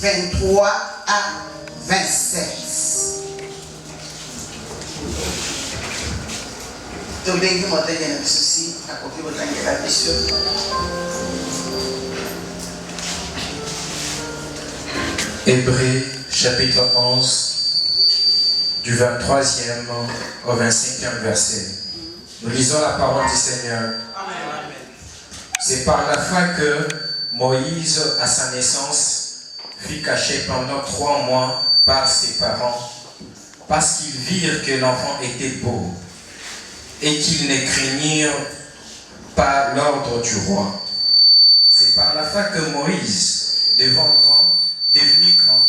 23 à 27. Hébreux chapitre 11 du 23e au 25e verset. Nous lisons la parole du Seigneur. C'est par la foi que Moïse, à sa naissance, fut caché pendant 3 mois par ses parents, parce qu'ils virent que l'enfant était beau et qu'ils ne craignirent pas l'ordre du roi. C'est par la foi que Moïse, devenu grand,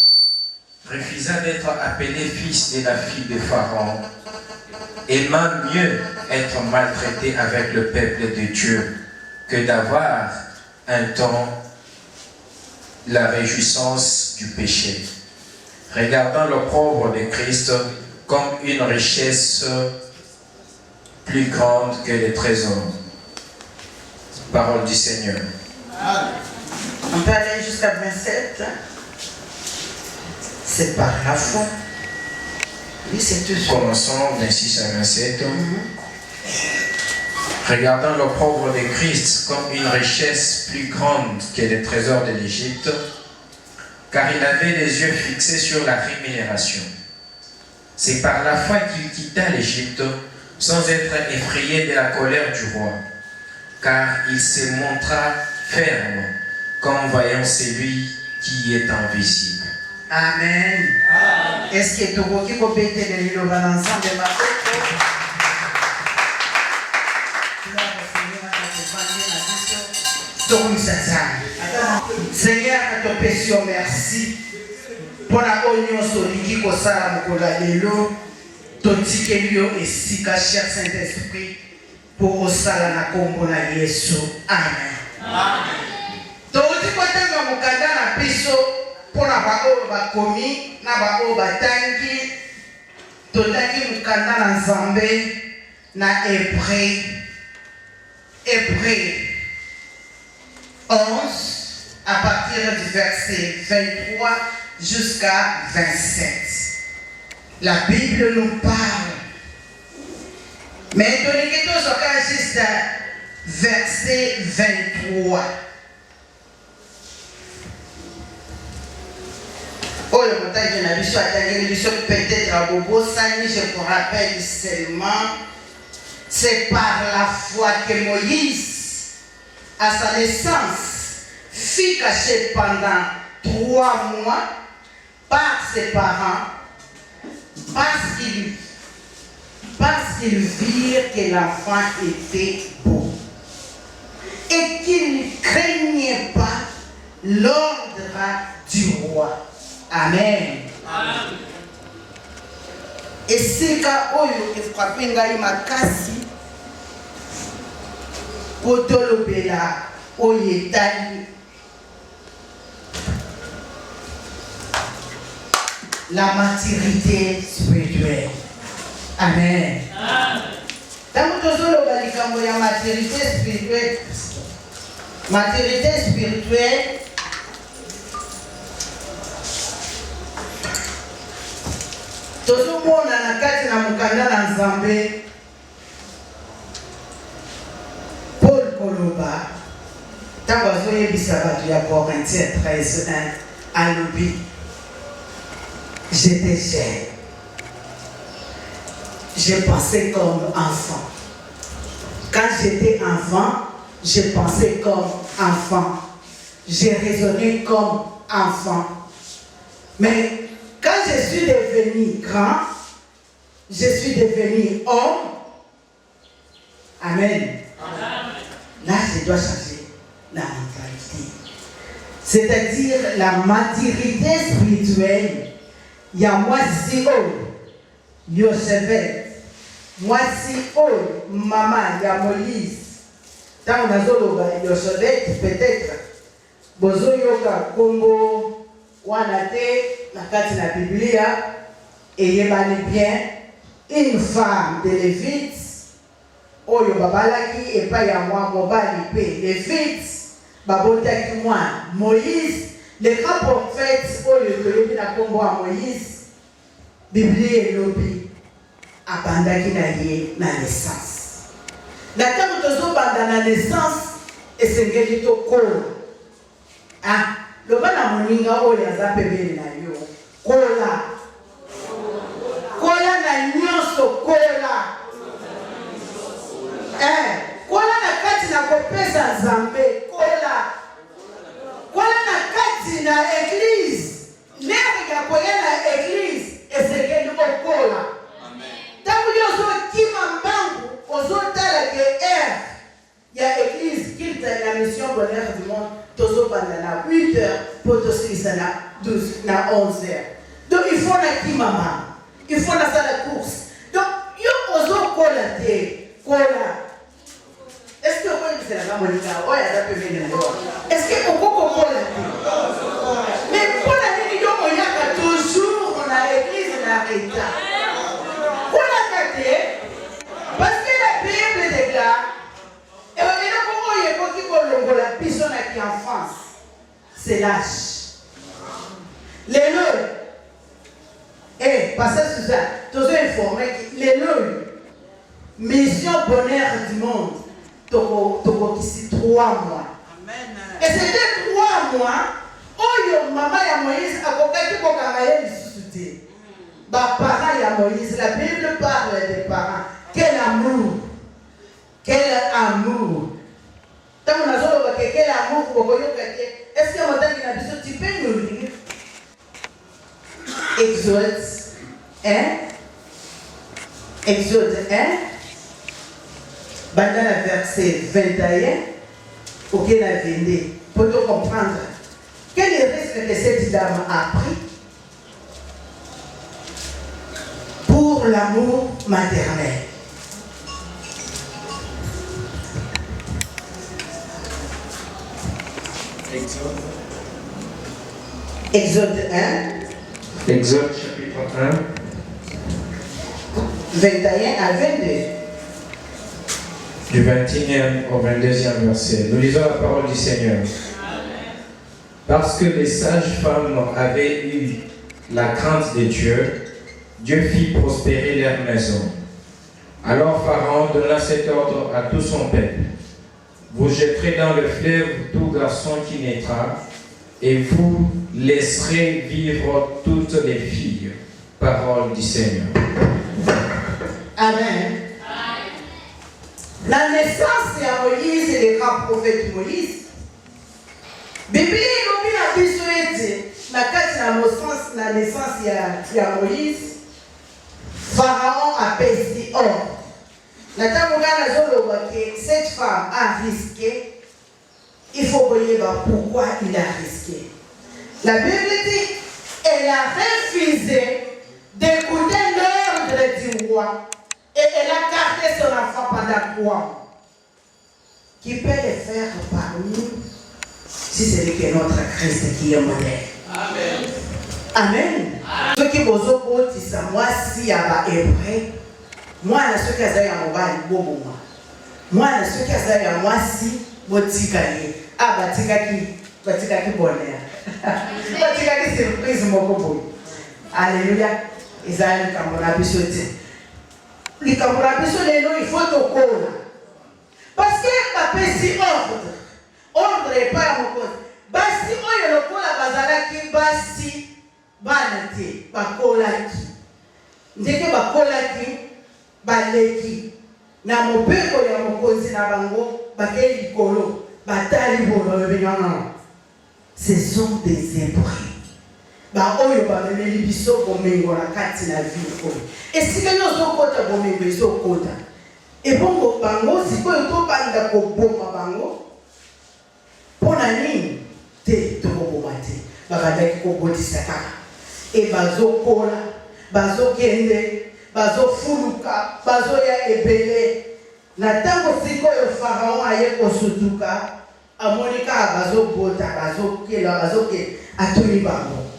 refusa d'être appelé fils de la fille de Pharaon, aimant mieux être maltraité avec le peuple de Dieu que d'avoir un temps la réjouissance du péché, regardant l'opprobre de Christ comme une richesse plus grande que les trésors. Parole du Seigneur. On peut aller jusqu'à 27. C'est par la foi. Oui, c'est tout ça. Commençons 26 à 27. Regardant l'opprobre de Christ comme une richesse plus grande que les trésors de l'Égypte, car il avait les yeux fixés sur la rémunération. C'est par la foi qu'il quitta l'Égypte sans être effrayé de la colère du roi, car il se montra ferme comme voyant celui qui est invisible. Amen. Est-ce que tu veux que tu le ensemble de ma Seigneur, à ton péché, merci pour la oignon solide qui sala mokola lelo totikelio esika cher Saint-Esprit pour osala na kombo na Yesu. Amen. Amen. Toti kotenga mokanda na biso pour na baoyo bakomi na baoyo batangi totangi mokanda na Nzambe na Hébreux 11 à partir du verset 23 jusqu'à 27. La Bible nous parle. Mais donnez que tout ce juste verset 23. Oh, peut-être à Bobo Sani, je vous rappelle seulement, c'est par la foi que Moïse, à sa naissance, fut caché pendant 3 mois par ses parents parce qu'ils virent que l'enfant était beau et qu'ils ne craignaient pas l'ordre du roi. Amen. Amen. Et c'est quand oyo frappé ngai makasi potolobela oyetali la maturité spirituelle. Amen. Tant que tozoloba likambo ya maturité spirituelle, tozomona na kati na mokanda na Nzambe Paul koloba ntango azoyebisa bato ya Corinthiens 13:1 alobi j'étais jeune, je pensais comme enfant. Quand j'étais enfant, je pensais comme enfant, j'ai raisonné comme enfant. Mais quand je suis devenu grand, je suis devenu homme. Amen. Amen. Là, je dois changer la mentalité. C'est-à-dire la maturité spirituelle. Il y a moi si Yosevet, moi si maman, il y a Moïse. Tant on a zolo Yosevet, peut-être, bozo yoka Congo, wanate, la carte de la Bible, et yebani bien, une femme de Lévite, oyo babalaki, et pas y a moi, mobali pe, Lévite, babotaki moi, Moïse, Les grands prophètes, au lieu de la combo à Moïse, Bible et lobby, abandaki na ye na naissance. La terre de zo banda na naissance, et c'est ngeli to kola. Ah, le bana moninga o ya za pebele na yo. Kola. Kola na nyonso kola. Kola na kati na kopesa Nzambe kola. Kola na kati na église. Lero ya kola na église ezekeli okola. Tangu yozo kima mbangu ozotala ke ya église qui la mission bonheur du monde tozo bandana 8h pour tosilisa na 12 na 11h. Donc il faut la kima mbangu. Il faut la faire la course. Donc yo ozo kola te kola. Est-ce que vous avez la Monica? Oh, il y a venir. Est-ce que vous pouvez mais pour la vie, il y a toujours dans l'église et dans l'État. Pour la gâter, parce que la Bible déclare, et on est là pour que la personne qui est en France, c'est lâche. Les leux, et passez sur ça, tous informés que les leux, mission bonheur du monde. Toko ici 3 mois. Amen. Et c'était 3 mois. Oh, maman ya Moïse a coqué pour carrière suscité. Bah, parents ya Moïse, la Bible parle des parents. Quel amour! Quel amour! Tant qu'on a dit quel amour pour vous, est-ce que madame a dit tu peux nous lire? Exode 1. Exode 1. Dans le verset 21, auquel a venu, pour te comprendre quel est le risque que cette dame a pris pour l'amour maternel. Exode 1. Exode chapitre 1. 21 à 22. Du 21e au 22e verset. Nous lisons la parole du Seigneur. Parce que les sages femmes avaient eu la crainte de Dieu, Dieu fit prospérer leur maison. Alors Pharaon donna cet ordre à tout son peuple. Vous jetterez dans le fleuve tout garçon qui naîtra, et vous laisserez vivre toutes les filles. Parole du Seigneur. Amen. La naissance de Moïse et le grand prophète Moïse, Bible a dit que la naissance de Moïse, Pharaon a payé ordre. Cette femme a risqué, il faut voir pourquoi il a risqué. La Bible dit qu'elle a refusé d'écouter l'ordre du roi. Et elle a gardé son enfant pendant 3 mois. Qui peut le faire parmi nous si c'est lui qui est notre Christ qui est modèle. Amen. Amen. Ceux qui vous ont dit ça, moi, si il y a des hébreux, moi, ceux qui ont dit moi, ceux qui ont dit moi, si, botikali. Ah, batikaki bonheur. Batikaki surprise, mon copain. Alléluia. Isaïe, comme on a pu sauter. Il faut te coller. Parce que la péché ordre n'est pas à mon compte. Basi oyo lokola bazalaki basi banate bakolaki. Ndeke bakolaki baleki na mopeko ya mokonzi na bango bakeli likolo batali bono benyana. Ce sont des hébreux. Ba oyo ba memeli biso bomengo na kati na vie oyo. Esika yozo kota bomengo ezo kota. E bongo bango sikoyo to banda ko boma bango. Pona nini te to boma te. Ba badaki ko botisa kaka. E bazo kola, bazo kende, bazo fuluka, bazo ya ebele. Na tango sikoyo Pharaon aye ko sutuka, amonika bazo bota, bazo kela, bazo ke atuli bango.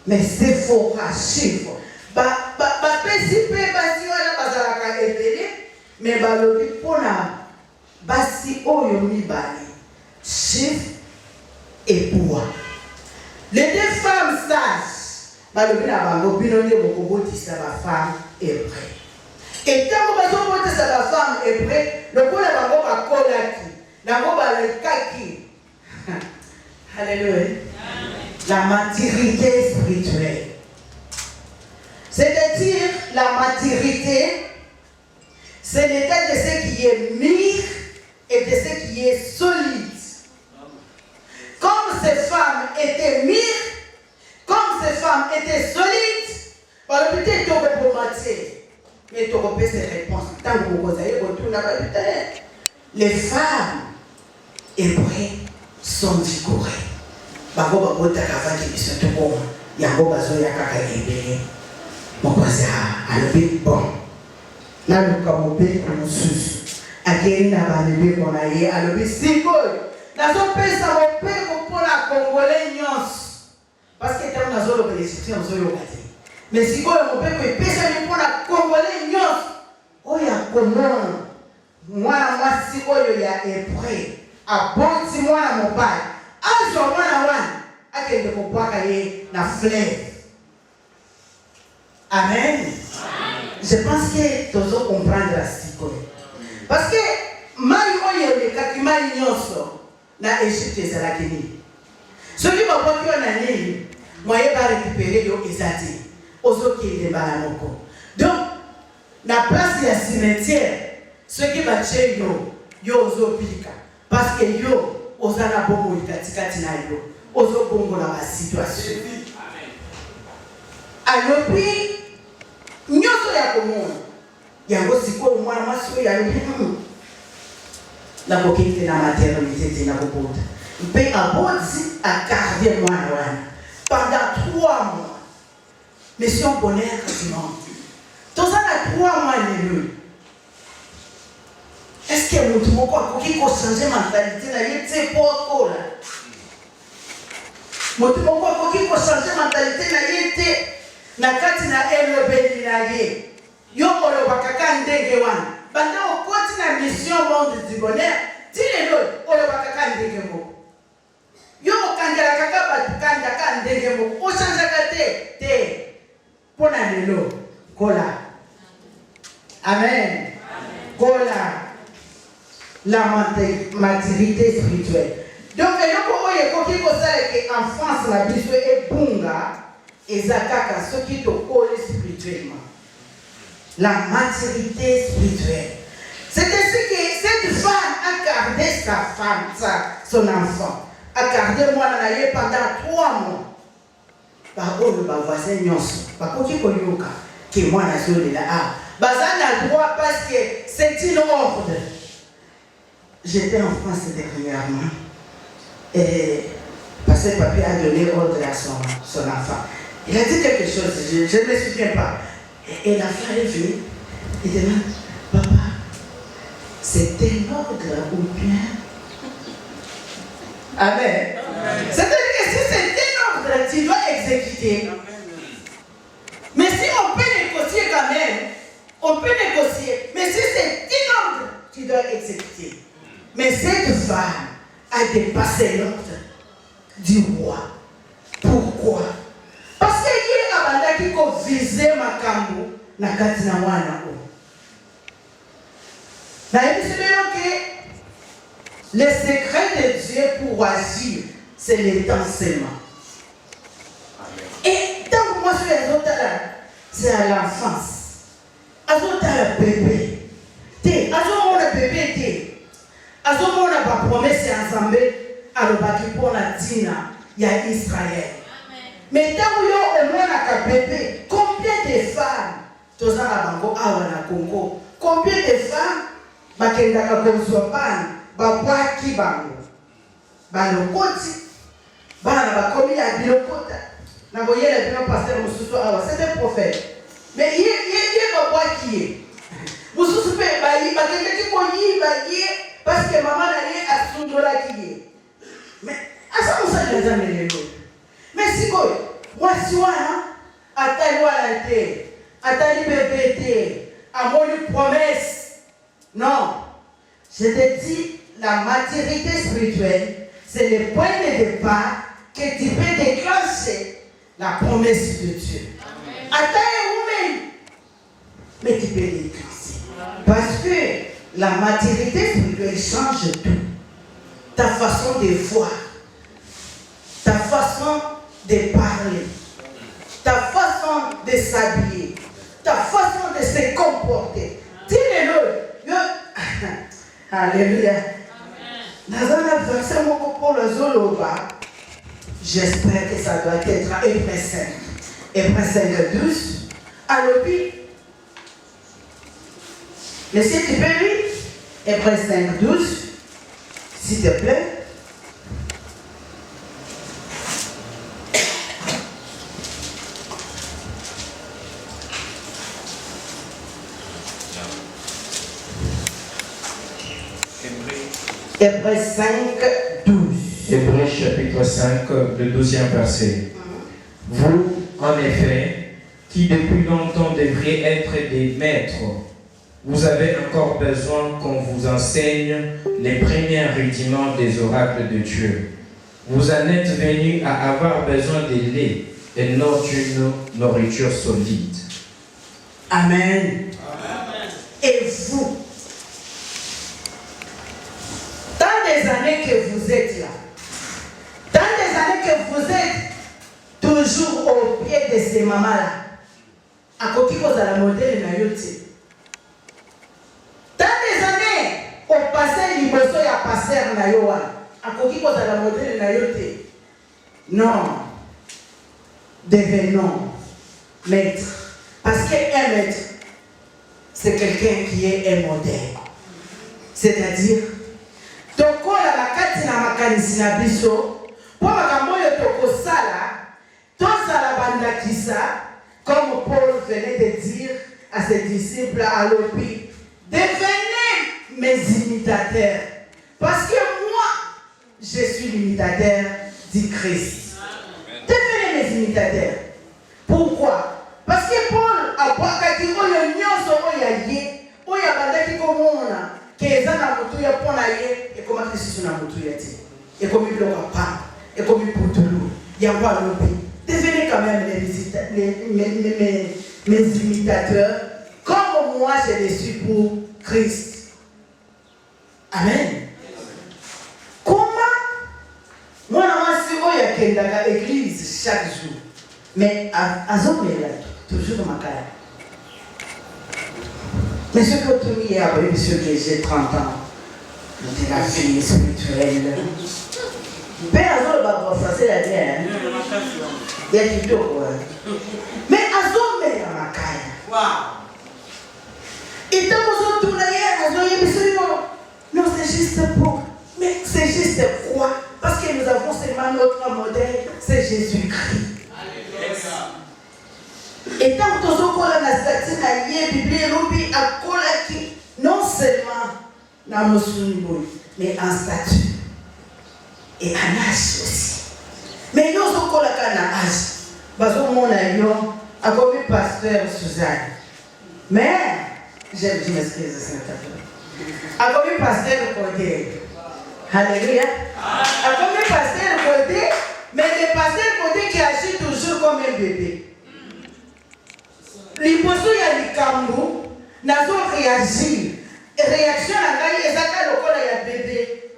Mais c'est faux à chiffre. Bapesi pe basi wana bazalaka ebele, mais balobi pona basi oyo mibale chiffre et poids. Les deux femmes sages, balobi na bango bino nde bokobotisa bafemme hébreu. Et ntango bazobotisa bafemme hébreu, lokola bango bakolaki, nango balekaki. Alléluia. La maturité spirituelle. C'est-à-dire, la maturité, c'est l'état de ce qui est mûr et de ce qui est solide. Comme ces femmes étaient mûres, comme ces femmes étaient solides, peut-être qu'on peut promater, mais tu peux ces réponses. Tant que vous avez retourné, les femmes hébreues sont vigoureuses. Bango babota kavaki biso to bon yango bazo ya kaka ebele mokoza alobi bon na luka mobe komususu akeli na balebe kona ye alobi sikoyo nazo pesa mopeko mpona congolais nyonso parce que tant nazo lo bénéficier nazo yo kati mais sikoyo mopeko epesa ni mpona congolais nyonso oya komona mwana mwasi oyo ya hébreu abonzi mwana mobali azo mwana wana akende kopaka ye na fleuve. Amen. Je pense que tozo comprendre la sikoyo parce que mai oyo lekaki mai nyonso na Égypte ezalaki nini soki babwaki yo na nini moye barécupere yo eza te ozokende mbala moko donc na place ya cimetière soki batie yo ozopika parce que yo oza na bomoi katikati na yo ozobongola basituation alobi nyonso ya komona yango sikoyo mwana mwasi oyo alobi nakoki te na maternité te nakobota mpe aboti agarde mwana wana pendant 3 mois mission bonheur quasiment toza na 3 mois lelo. Est-ce que motu moko akoki kochanger mentalité na ye te po okola motu moko akoki kochanger mentalité na ye te na kati na elobeli na ye yo olobaka ka ndenge wana banda okoti na mission monde du bonheur ti lelo olobaka ka ndenge moko yo okangelaka ka bato kanda ka ndenge moko ochangeaka te mpo na lelo kola. Amen. Kola la maturité spirituelle. Donc, en France, la biso est bunga et zakaka, ce qui te colle spirituellement. La maturité spirituelle. C'est ainsi que cette femme a gardé sa femme, son enfant. A gardé moi pendant 3 mois. Par contre, le voisin nyonso, par contre, que moi, la zone là, bazan a droit parce que c'est une ordre. J'étais en France dernièrement et parce que papi a donné ordre à son enfant. Il a dit quelque chose, je ne me souviens pas. Et l'enfant est venu, il demande, papa, c'est un ordre ou bien? Amen. C'est-à-dire que si c'est un ordre, tu dois exécuter. Mais si on peut négocier quand même, on peut négocier. Mais si c'est un ordre, tu dois exécuter. Mais cette femme a dépassé l'ordre du roi. Pourquoi? Parce qu'il a abandonné qui visait ma cambo na katina wana o. Na le secret de Dieu pour agir, c'est l'étancellement. Et tant que moi je suis c'est à l'enfance. Azota bébé. Te, azomona bébé te. Azomona ba promesse ensemble alobaki pour la dina ya Israël. Mais tant que yo omona ka bébé, combien de femmes tozana bango awa na Congo? Combien de femmes bakendaka kozwa bana babwaki bango balokoti bana bakomi ya bilokota na boyela bino pasteur mususu awa c'est un prophète mais il babwaki ye mususu pe bayi bakendaki koyiba ye parce que maman na ye asundolaki ye mais asa musali nzambe lelo mais sikoyo mwasi wana atali wana te atali bébé te amoni promesse. Non, je te dis, la maturité spirituelle, c'est le point de départ que tu peux déclencher la promesse de Dieu. Attends vous-même, mais tu peux déclencher. Parce que la maturité spirituelle change tout. Ta façon de voir, ta façon de parler, ta façon de s'habiller, ta façon de se comporter. Dis-le. Alléluia. Dans un verset, j'espère que ça doit être Hébreux 5. Hébreux 5, 12. Alors, monsieur, tu peux lire Hébreux 5, 12, s'il te plaît. Hébreux 5, 12. Hébreux chapitre 5, le 12e verset. Vous, en effet, qui depuis longtemps devriez être des maîtres, vous avez encore besoin qu'on vous enseigne les premiers rudiments des oracles de Dieu. Vous en êtes venus à avoir besoin de lait et non d'une nourriture solide. Amen. Amen. Et vous, dans les années que vous êtes là, dans les années que vous êtes toujours au pied de ces mamans-là, à côté de la modèle Nayote. Dans les années, au passé, l'immoso y a passé à Nayoa, à côté de la modèle Nayote. Non, devenons maître. Parce qu'un maître, c'est quelqu'un qui est un modèle. C'est-à-dire, tokola la kati na makanisi na biso, po makambo yo tokosala, tosala bandakisa, comme Paul venait de dire à ses disciples à l'Opi, devenez mes imitateurs. Parce que moi, je suis l'imitateur du Christ. Devenez mes imitateurs. Pourquoi? Parce que Paul a dit oyo nyonso oyo ye, oyo bandaki komona que ezana mutu ya pona ye et comment Christ na mutu ya ti. Et comme il l'a pas, et comme il poutulu, il y a pas l'Opi. Devenez quand même mes imitateurs, comme moi je le suis pour Christ. Amen. Comment moi, je suis à l'église chaque jour, mais à Zomela, toujours dans ma carrière. Mais ce que tu m'as dit, monsieur, que j'ai 30 ans, de la vie spirituelle. Père Azol va français la bien. Il y a du tout. Mais Azol met dans ma caille. Et tant que vous êtes non, c'est juste pour. Mais c'est juste quoi? Parce que nous avons seulement notre modèle, c'est Jésus-Christ. Et tant que vous êtes la statue à la Bible, non seulement dans nos souliers, mais en statut. Et en âge aussi. Mais nous sommes encore là en âge. Parce que mon avion a comme pasteur Suzanne. Mais, je m'excuse, Saint-Apôtre. A comme pasteur côté. Alléluia. A comme pasteur côté, mais le pasteur côté qui agit toujours comme un bébé. L'impossible y a du Cameroun, n'a pas réagi. Réaction à la gaille, et ça a bébé.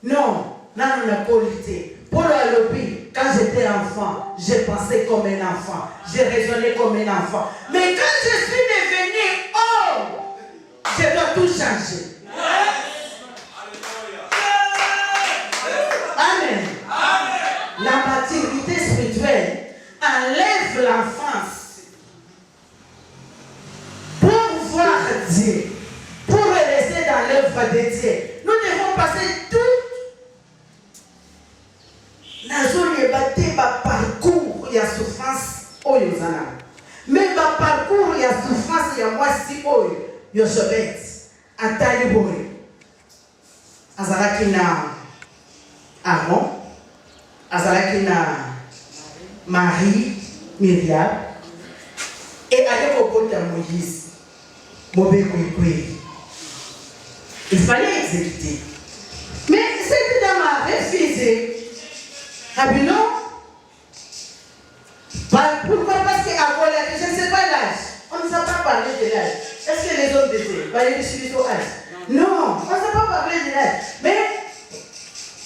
Non. Non, on a qualité. Pour le lobby, quand j'étais enfant, je pensais comme un enfant. Je raisonnais comme un enfant. Mais quand je suis devenu homme, je dois tout changer. Amen. La maturité spirituelle enlève l'enfance pour voir Dieu, pour rester dans l'œuvre de Dieu. Nous devons passer tout. Parcours, il y a souffrance, mais le parcours, il y a souffrance, il y a moi si il y a chevette, à Talibouré, Azalakina Aaron, Azalakina Marie, Myriam, et avec au côté de Moïse, il fallait exécuter. Mais cette dame a refusé. Ah, non, Non, on ne sait pas parler de l'âge. Mais,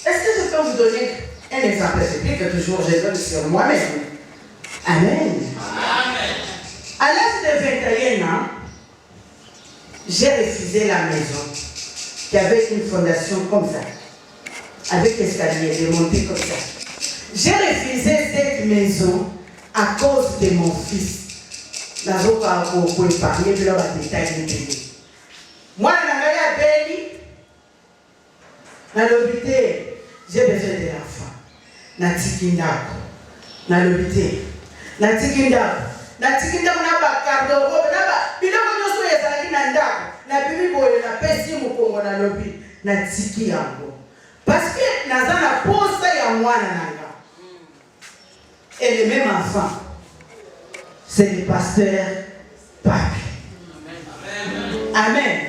est-ce que je peux vous donner un exemple? C'est plus que toujours je donne sur moi-même. Amen. À l'âge de 21 ans, j'ai refusé la maison qui avait une fondation comme ça, avec escalier, des montées comme ça. J'ai refusé cette maison à cause de mon fils. Je n'ai pas épargner de leur détail de pays. Moi, je suis à l'hôpital, j'ai besoin de l'enfant. Natikindako. Dans l'hôpital. Natikindako. Natikindako na ba cardo robe na ba biloko nyoso ezalaki na ndako. Na bibi boye na pesi mukongo na lobi. Natiki yango. Parce que naza na posa ya mwana nanga. Et le même enfant, c'est le pasteur Papi. Amen. Amen.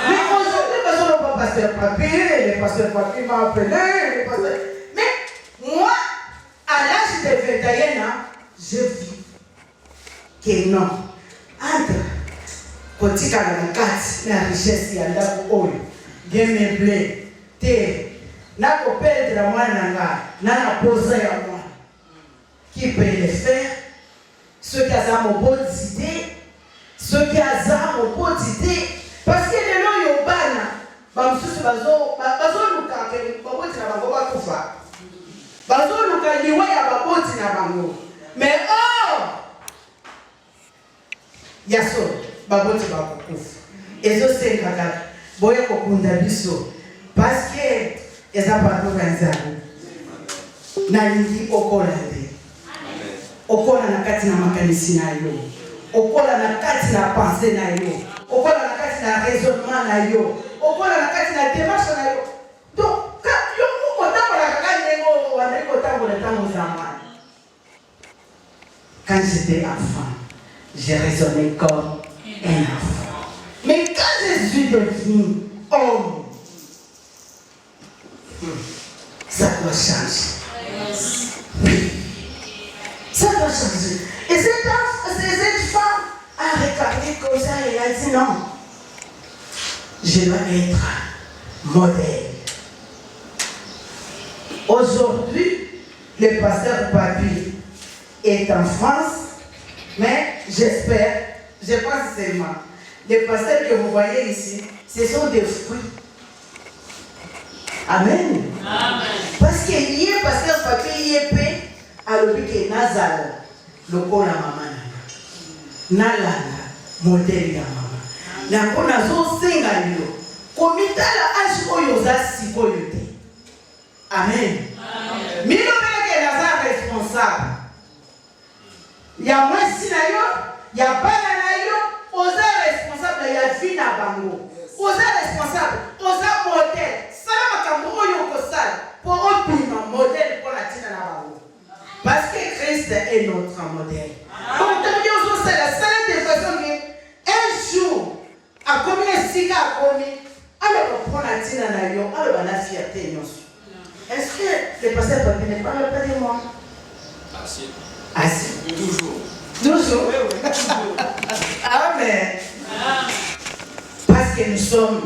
Mais aujourd'hui, parce qu'on n'a pas pasteur Papi, le pasteur Papi m'a appelé, le pasteur... Mais moi, à l'âge de 21 ans, je vis que non. Entre Kotika na kati, na richesse ya ndako oyo, bien meublé, terre, na ko perdre mwana nga, na posa ya mwana. Qui peut le faire? Ceux qui ont une bonne idée, ceux qui ont une bonne idée, parce que les gens qui ont mais oh, il y a ça, et ça c'est parce que ils ont pas de okola na kati na makanisi na yo, okola na kati na pensée na yo, okola na kati na raisonnement na yo, okola na kati na démarche na yo. Donc quand yo otambola kaka nengo wande kotambola tango zamani. Quand j'étais enfant, j'ai raisonné comme un enfant. Mais quand je suis devenu homme, ça doit changer. Oui. Ça doit changer. Et cette femme a regardé comme ça et a dit non. Je dois être modèle. Aujourd'hui, le pasteur Papi est en France, mais j'espère, je pense seulement, les pasteurs que vous voyez ici, ce sont des fruits. Amen. Amen. Parce qu'il y a pasteur Papi, il est paix. Alobike nazala lokola mama nalala modèle ya mama na kona zo senga yo komitala ashi oyo za sikoyo te. Amen. Mino beke naza responsable ya mwesi na yo ya bana na yo oza responsable ya vie na bango oza responsable oza modèle sala makambo oyo kosala po opima modèle pour la tina na bango. Parce que Christ est notre modèle. Donc, c'est la seule façon qu'un jour, à combien de siga à combien, alors on prend la tina na yo, alors on a fierté. Est-ce que le pasteur Papi n'est pas le père de moi? Assez. Assez. Toujours. Toujours. Oui, toujours. Amen. Parce que nous sommes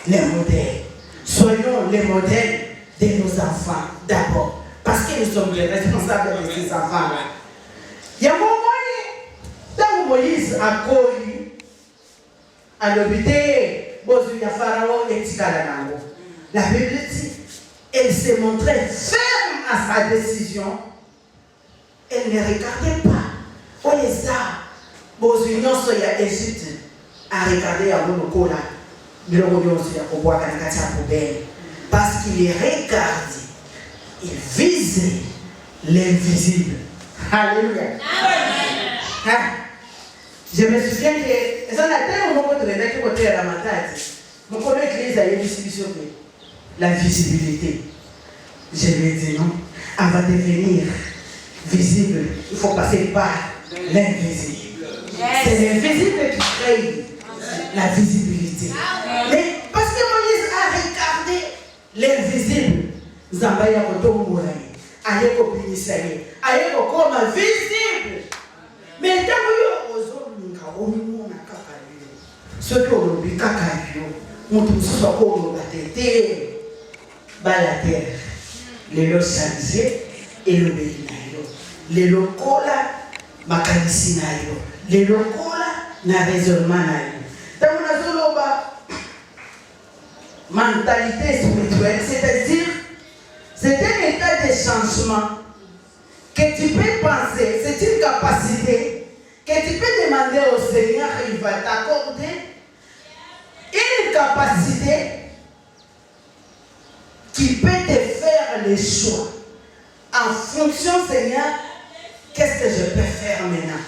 les modèles. Soyons les modèles de nos enfants d'abord. Parce que nous sommes les responsables de ces enfants. Il y a un moment où Moïse a connu à l'hôpital, il y a Pharaon et Tikalanango. La Bible dit, elle s'est montrée ferme à sa décision. Elle ne regardait pas. On est ça. Bozunion soya Égypte a regardé à Monokola. Parce qu'il est regardé. Il vise l'invisible. Alléluia. Amen. Je me souviens que ça n'a pas été un de côté à la matin. Mon collègue l'église a eu la visibilité. Je lui ai dit non. Avant de devenir visible, il faut passer par l'invisible. C'est l'invisible qui crée la visibilité. Mais parce que Moïse a regardé l'invisible. Zambaya kotombola aye kopinisa ye aye kokoma visible mais tango yo ozolinga omona kaka yo Ce que l'on dit, cacayo, on trouve ce qu'on va têter, la terre, les lots changés et le béninayo. Les locaux là, ma calicinayo. Les locaux là, na raisonnement nayo. Dans mon azoloba, mentalité spirituelle, c'est-à-dire, c'est un état de changement que tu peux penser, c'est une capacité que tu peux demander au Seigneur, il va t'accorder une capacité qui peut te faire les choix en fonction, Seigneur, qu'est-ce que je peux faire maintenant.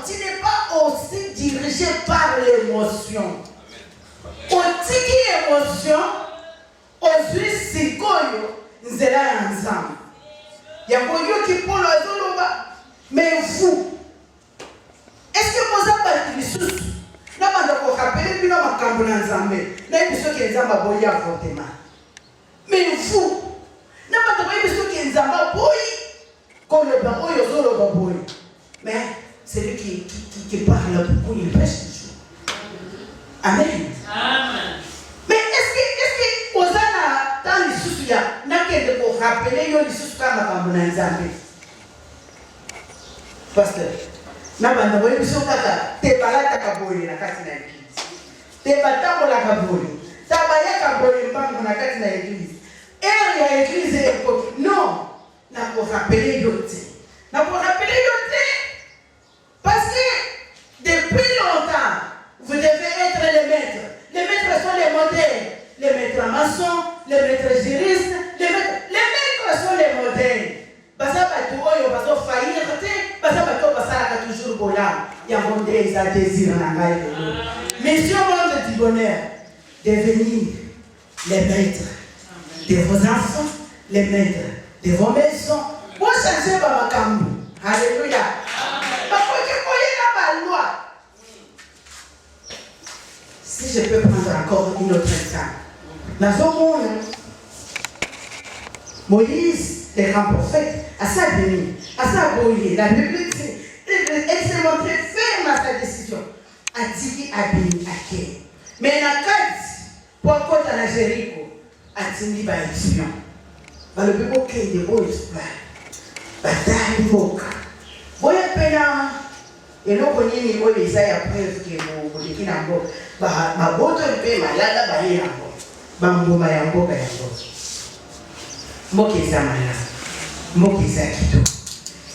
Tu n'es pas aussi dirigé par l'émotion. Otiki émotion, aujourd'hui sikoyo, nzela ensemble. Yakoyo qui pour le zoloba, mais vous, est-ce que vous avez des sous? Non, mais vous rappelez que nous avons un ensemble. Nous avons des gens qui ont boyé fortement. Mais vous, nous avons des gens qui ont boyé comme le baron et le boyé. Mais c'est lui qui parle beaucoup, il prêche toujours. Amen. Amen. Mais est-ce que vous avez dans les sous, il y a vous rappeler les sous comme un ensemble? Pasteur. Nabanda boye biso kaka te balata ka boye na kati na église te batambola ka boye tabaya ka boye mbango na kati na église ya église ekoki non na ko rappeler yote parce que depuis longtemps vous devez être les maîtres sont les modèles, les maîtres maçons, les maîtres juristes, les maîtres sont les modèles. Basa batu oyo baso faillir te basa batu basala toujours bola ya monde ça désir na ngai de mission monde du bonheur devenir les maîtres de vos enfants, les maîtres de vos maisons. Pour changer baba kambu. Alléluia. Parce que koyena ba loi. Si je peux prendre encore une autre exemple. Dans ce monde Moïse, le grand prophète, à sa venue, à sa boyer, la Bible dit, elle s'est montrée ferme à sa décision. A dit à béni à qui? Mais la carte, pour côté à Jéricho, a dit à espion. Le bébé qui est de beau espoir. Bataille boka. Boya pena, et non qu'on y ait les ailes après que vous dites en beau. Ma botte est malade, bah y a un beau. Bambo mayambo kayambo. Mokeza mala, mokeza kito.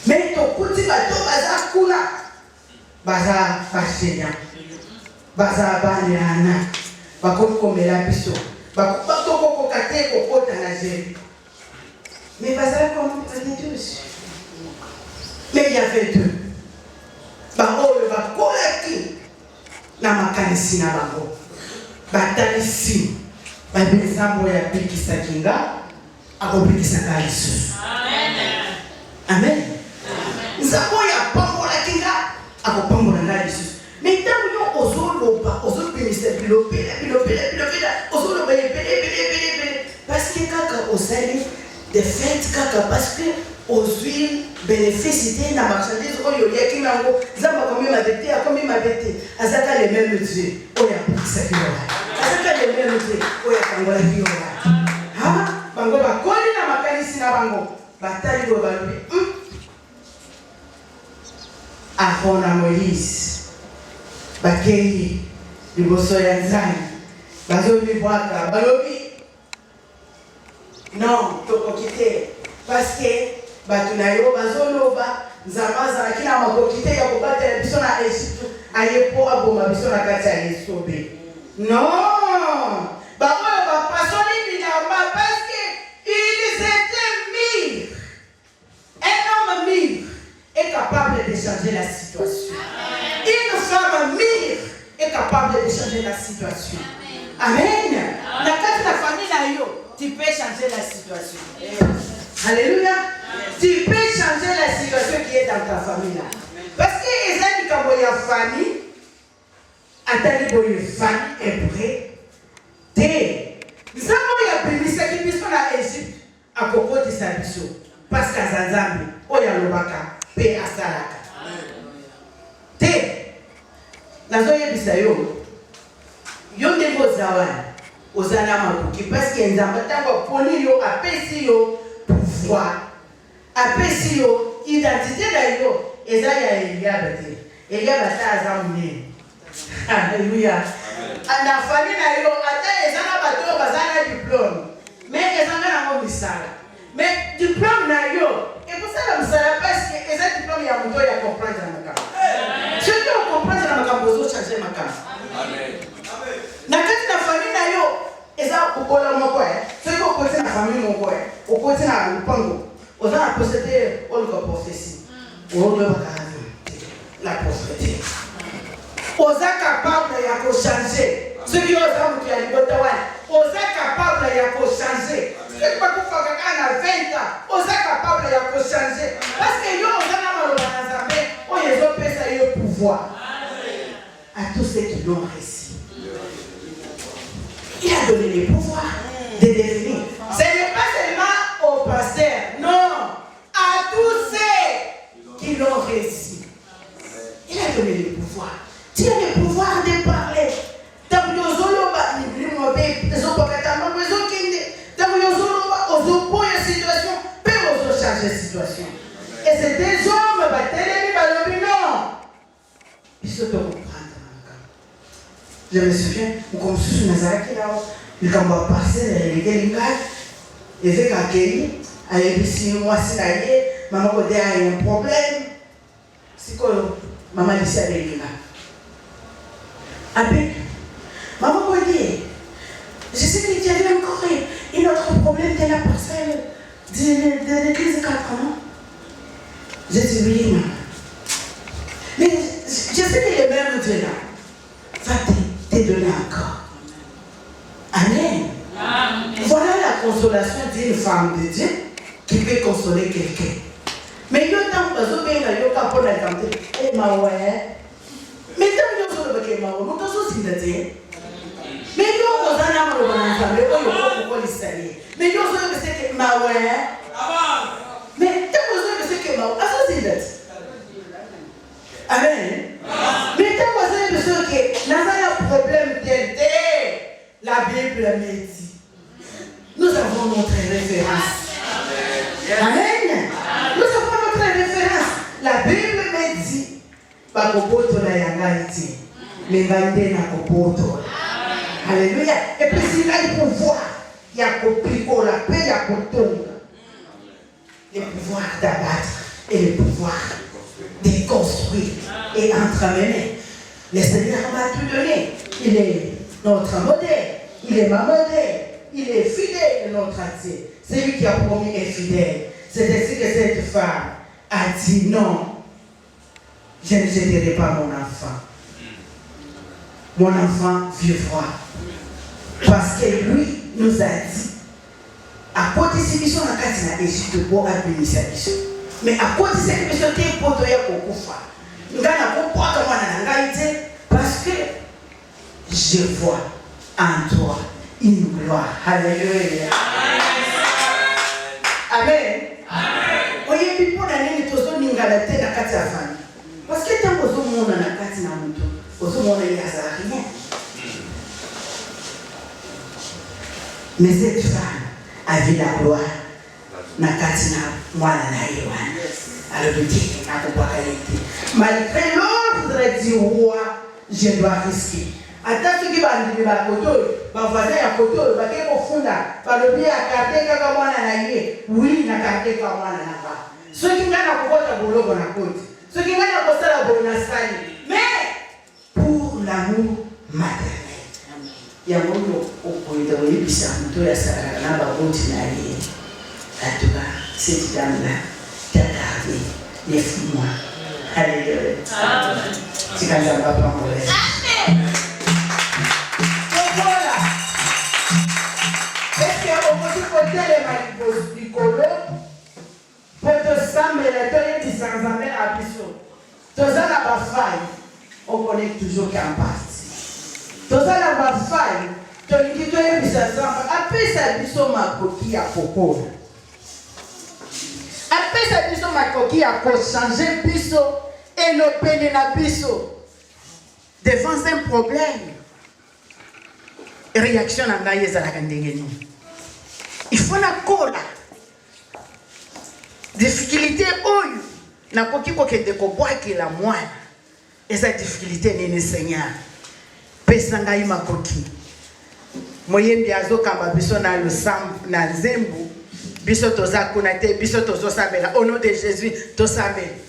Mais to kuti bato baza kula, baza fashion, baza banyana, bakokomela biso, bato kokokate kokota na jeri. Mais baza comme on est tous. Mais il y avait deux. Baoyo bakolaki na makanisi na bango. Batalisi, babezambo ya bikisa kinga. Amen. Amen. Nzambo ya pambola kinga akopambola na Yesu. Mais tant que ozoloba, ozopimisa bilopela, ozoloba epele. Parce que kaka osali de fait kaka parce que ozui bénéficier na marchandise oyo yaki nango nzamba comme ma bête azaka les mêmes dieux oya pisa kiora. Azaka les mêmes dieux oya kangola kiora. Ha? Bango bakoli na makanisi na bango batali go balobi afona Moïse bakei liboso ya Nzambe bazobi bwaka balobi non tokoki te parce que bato na yo bazoloba Nzambe azalaki na makoki te ya kobatela biso na Egypte aye po aboma biso na kati ya Esobe non bakoyo bapasoli bilamba parce que ils étaient mûrs. Un homme mûr est capable de changer la situation. Amen. Une femme mûre est capable de changer la situation. Amen. Dans la famille, tu peux changer la situation. Alléluia. Tu peux changer la situation qui est dans ta famille. Parce que les amis qui ont une famille, attendez une famille est prête. Nous avons béni ce qui sont en Égypte à propos de sa mission. Parce qu'à Zanzambi, Oya Lobaka, P. Asalaka. nazoyebisa yo ndenge ozawana ozana makoki parce que nzambe ntango aponi yo apesi yo pouvoir apesi yo identité na yo eza ya Eliaba te Eliaba ta aza monene Alléluia na famille na yo ata eza na bato oyo baza na diplôme mais ezanga nango misala mais diplôme na yo ekosala misala parce que eza diplôme ya moto ya comprendre na makambo soki okomprendre na makambo ozochange makambo na kati na famille na yo eza kokola moko soki okoti na famille moko okoti na lupango oza na posete oluka prophétie oyebaka la prophétie oza capable ya kochange soki oza moto ya libota wana oza capable ya kochange soki bakufaka kaka na 20 ans oza capable ya kochange parce que yo oza na maloba na nzambe oyo ezopesa yo pouvoir à tous ceux qui l'ont reçu. Il a donné le pouvoir de devenir. Ce n'est pas seulement au pasteur, non, à tous ceux qui l'ont reçu. Il a donné le pouvoir. Tu as le pouvoir de parler. Situation. Et c'est des hommes non. Ils se comprennent. Je me souviens, comme sous Nazareth, il a passé les gars, et fait qu'accueillir, avec ici, moi, c'est là, maman, il y a un problème. C'est quoi, maman, il s'est allé là. Après, maman, il dit, je sais qu'il y avait encore un autre problème de la parcelle de l'église 4 ans. Je dis oui, maman. Mais je sais que le même Dieu là va te donner encore. Amen. Amen. Voilà la consolation d'une femme de Dieu qui peut consoler quelqu'un. Mais yo tant que vous avez yo pour la tante et ma ouais. Mais tant que vous avez ma ouais, nous tous aussi d'être. Mais yo on a la main dans la table, on peut les saluer. Mais yo vous avez que ma ouais. Mais tant que vous avez que ma ouais, associé d'être. Amen. Mais tant que vous avez que n'a pas un problème tel la Bible me dit. Nous avons notre référence. Amen. Nous avons notre référence. La Bible me dit bakopoto na yangaiti. Mengande na kopoto. Alléluia. Et puis s'il a le pouvoir, il y a kopiko la paix, il y a kotonga. Le pouvoir d'abattre et le pouvoir de construire et entremener. Le Seigneur m'a tout donné. Il est notre modèle. Il est ma modèle. Il est fidèle, notre Dieu. C'est lui qui a promis est fidèle. C'est ainsi que cette femme a dit non. Je ne jeterai pas mon enfant. Mon enfant vivra. Parce que lui nous a dit, à côté de ce qui sont dans la carte d'Égypte pour administrer. Mais à côté de ce qui sont pour toi, nous allons parce que je vois en toi une gloire. Alléluia. Amen. Oye pipo na nini tozo ningala te na kati ya famille. Parce que tant que vous mona na kati na mutu, ozo mona ya rien. Mais cette femme avait la gloire na kati na mwana na yewana. Alors le dit na kubaka yete. Malgré l'autre voudrait dire roi, je dois risquer. Ata soki bandimi bakoto bavoisin ya koto bake kofunda balobi akateka kaka mwana na ye oui nakateka mwana na ba soki nga na kokota boloko na koti soki nga na kosala bolo na sali mais pour l'amour maternel yango yo okoyeda oyebisa moto ya salaka na baboti na ye en tout cas cette dame là t'a gardé les 6 mois. Alléluia. C'est quand ça va prendre l'air. On connaît toujours qu'en partie. Dans la faille, tu as dit que tu as mis ça après ça, biso ma coquille à coco. Après ça, biso ma coquille à changer biso et le peine na biso. devant un problème, réaction à la il faut la cola. Difficulté, oyo, na koki kokende kobwaki la mwana. Esa difficulté nini Seigneur. Pesa ngai makoki. Moyembi azokamba biso na lusam na nzembu. Biso toza kuna te, biso tozo sabela. Au nom de Jésus, to sabela.